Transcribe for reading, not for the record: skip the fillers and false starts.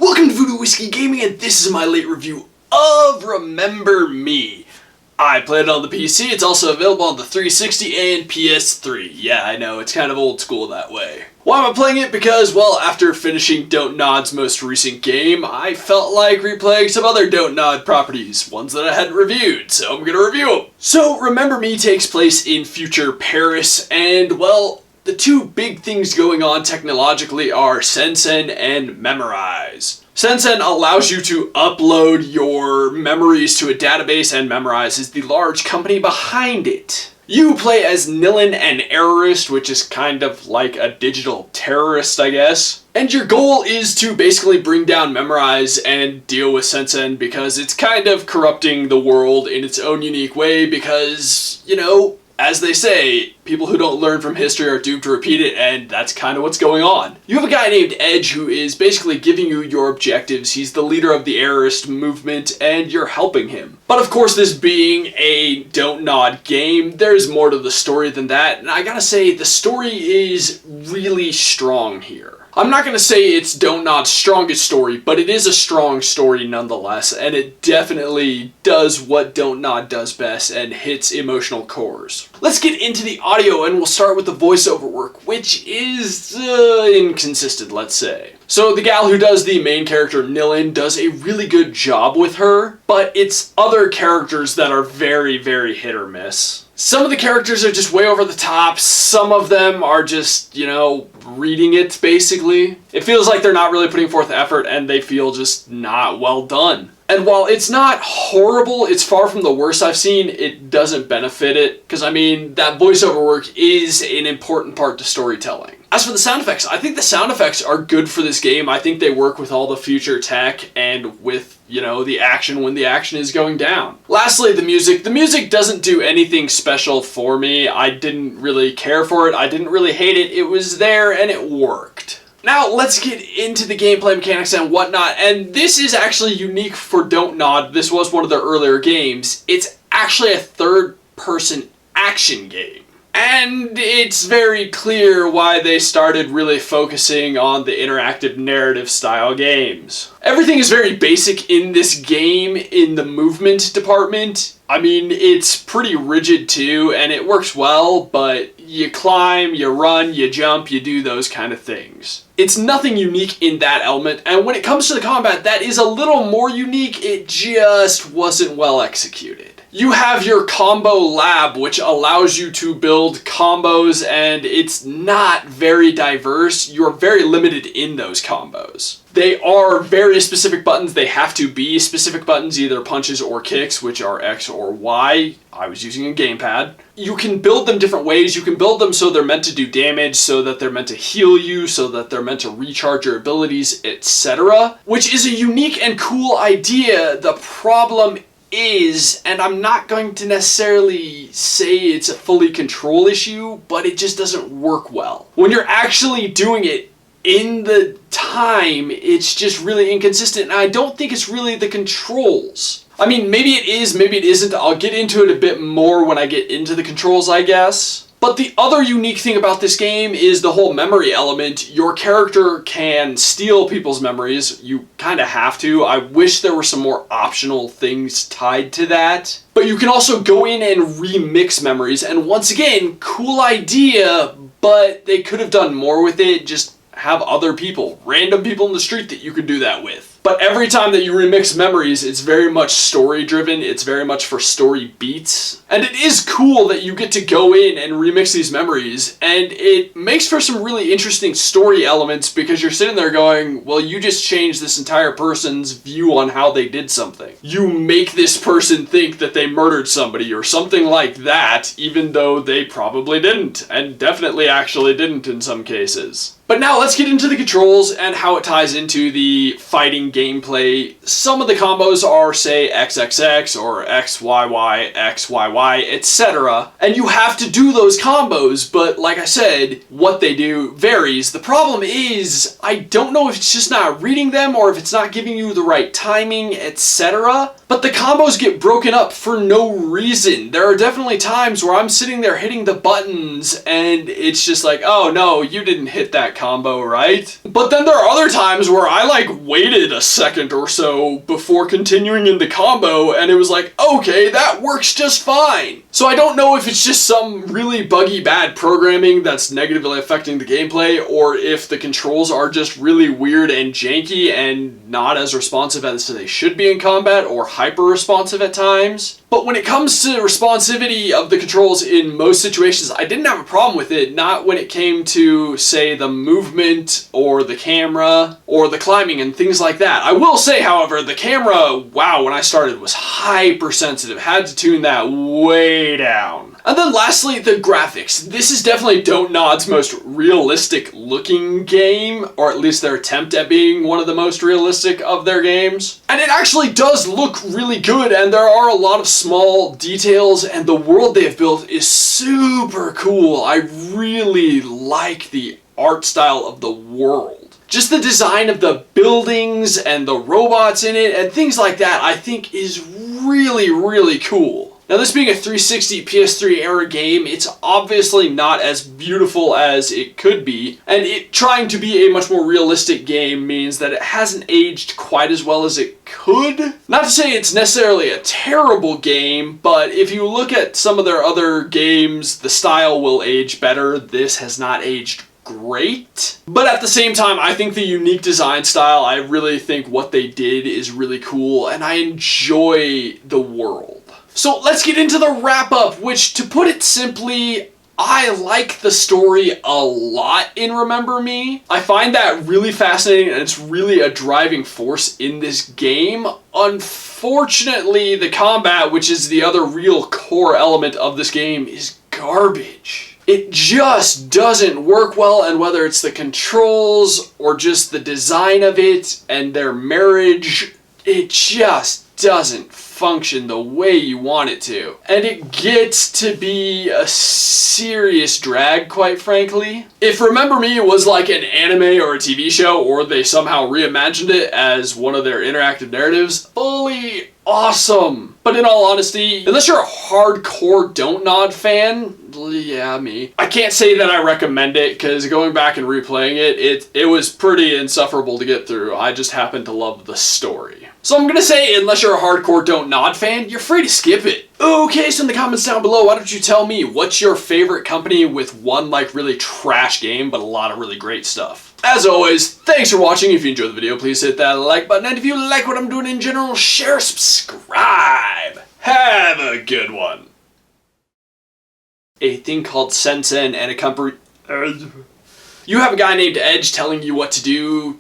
Welcome to Voodoo Whiskey Gaming, and this is my late review of Remember Me. I played it on the PC, it's also available on the 360 and PS3. Yeah, I know, it's kind of old school that way. Why am I playing it? Because, well, after finishing DONTNOD's most recent game, I felt like replaying some other DONTNOD properties, ones that I hadn't reviewed, so I'm gonna review them. So, Remember Me takes place in future Paris, and, well, the two big things going on technologically are Sensen and Memorize. Sensen allows you to upload your memories to a database, and Memorize is the large company behind it. You play as Nilin, an errorist, which is kind of like a digital terrorist, I guess. And your goal is to basically bring down Memorize and deal with Sensen because it's kind of corrupting the world in its own unique way because, you know, as they say, people who don't learn from history are doomed to repeat it, and that's kind of what's going on. You have a guy named Edge who is basically giving you your objectives. He's the leader of the errorist movement, and you're helping him. But of course, this being a DONTNOD game, there's more to the story than that, and I gotta say, the story is really strong here. I'm not going to say it's DONTNOD's strongest story, but it is a strong story nonetheless, and it definitely does what DONTNOD does best and hits emotional cores. Let's get into the audio, and we'll start with the voiceover work, which is inconsistent, let's say. So the gal who does the main character, Nilin, does a really good job with her, but it's other characters that are very, very hit or miss. Some of the characters are just way over the top, some of them are just, you know, reading it, basically. It feels like they're not really putting forth effort and they feel just not well done. And while it's not horrible, it's far from the worst I've seen, it doesn't benefit it. Because, I mean, that voiceover work is an important part to storytelling. As for the sound effects, I think the sound effects are good for this game. I think they work with all the future tech and with, you know, the action when the action is going down. Lastly, the music. The music doesn't do anything special for me. I didn't really care for it. I didn't really hate it. It was there and it worked. Now, let's get into the gameplay mechanics and whatnot, and this is actually unique for DONTNOD. This was one of their earlier games. It's actually a third-person action game. And it's very clear why they started really focusing on the interactive narrative style games. Everything is very basic in this game in the movement department. I mean, it's pretty rigid too, and it works well, but you climb, you run, you jump, you do those kind of things. It's nothing unique in that element, and when it comes to the combat, that is a little more unique. It just wasn't well executed. You have your combo lab, which allows you to build combos, and it's not very diverse. You're very limited in those combos. They are very specific buttons. They have to be specific buttons, either punches or kicks, which are X or Y. I was using a gamepad. You can build them different ways. You can build them so they're meant to do damage, so that they're meant to heal you, so that they're meant to recharge your abilities, etc. Which is a unique and cool idea. The problem is, and I'm not going to necessarily say it's a fully control issue, but it just doesn't work well. When you're actually doing it in the time, it's just really inconsistent, and I don't think it's really the controls. I mean, maybe it is, maybe it isn't. I'll get into it a bit more when I get into the controls, I guess. But the other unique thing about this game is the whole memory element. Your character can steal people's memories. You kind of have to. I wish there were some more optional things tied to that. But you can also go in and remix memories. And once again, cool idea, but they could have done more with it. Just have other people, random people in the street that you could do that with. But every time that you remix memories, it's very much story driven, it's very much for story beats. And it is cool that you get to go in and remix these memories, and it makes for some really interesting story elements because you're sitting there going, well, you just changed this entire person's view on how they did something. You make this person think that they murdered somebody or something like that, even though they probably didn't, and definitely actually didn't in some cases. But now let's get into the controls and how it ties into the fighting main gameplay. Some of the combos are, say, XXX or XYY, XYY, etc. And you have to do those combos, but like I said, what they do varies. The problem is, I don't know if it's just not reading them or if it's not giving you the right timing, etc. But the combos get broken up for no reason. There are definitely times where I'm sitting there hitting the buttons and it's just like, oh no, you didn't hit that combo right. But then there are other times where I like waited a second or so before continuing in the combo and it was like, okay, that works just fine. So I don't know if it's just some really buggy bad programming that's negatively affecting the gameplay, or if the controls are just really weird and janky and not as responsive as they should be in combat, or hyper responsive at times. But when it comes to responsivity of the controls in most situations, I didn't have a problem with it, not when it came to, say, the movement or the camera or the climbing and things like that. I will say, however, the camera, wow, when I started was hypersensitive. Had to tune that way down. And then lastly, the graphics. This is definitely DONTNOD's most realistic looking game, or at least their attempt at being one of the most realistic of their games. And it actually does look really good, and there are a lot of small details, and the world they've built is super cool. I really like the art style of the world. Just the design of the buildings and the robots in it and things like that I think is really, really cool. Now, this being a 360 PS3 era game, it's obviously not as beautiful as it could be, and it trying to be a much more realistic game means that it hasn't aged quite as well as it could. Not to say it's necessarily a terrible game, but if you look at some of their other games, the style will age better. This has not aged great. But at the same time, I think the unique design style, I really think what they did is really cool, and I enjoy the world. So let's get into the wrap-up, which, to put it simply, I like the story a lot in Remember Me. I find that really fascinating, and it's really a driving force in this game. Unfortunately, the combat, which is the other real core element of this game, is garbage. It just doesn't work well, and whether it's the controls or just the design of it and their marriage, it just doesn't function the way you want it to. And it gets to be a serious drag, quite frankly. If Remember Me was like an anime or a TV show, or they somehow reimagined it as one of their interactive narratives, fully awesome. But in all honesty, unless you're a hardcore DONTNOD fan, yeah, me, I can't say that I recommend it, because going back and replaying it was pretty insufferable to get through. I just happen to love the story. So I'm gonna say, unless you're a hardcore DONTNOD fan, you're free to skip it. Okay, so in the comments down below, why don't you tell me, what's your favorite company with one like really trash game but a lot of really great stuff? As always, thanks for watching. If you enjoyed the video, please hit that like button, and if you like what I'm doing in general, share, subscribe. Have a good one. A thing called Sensen and a company. You have a guy named Edge telling you what to do,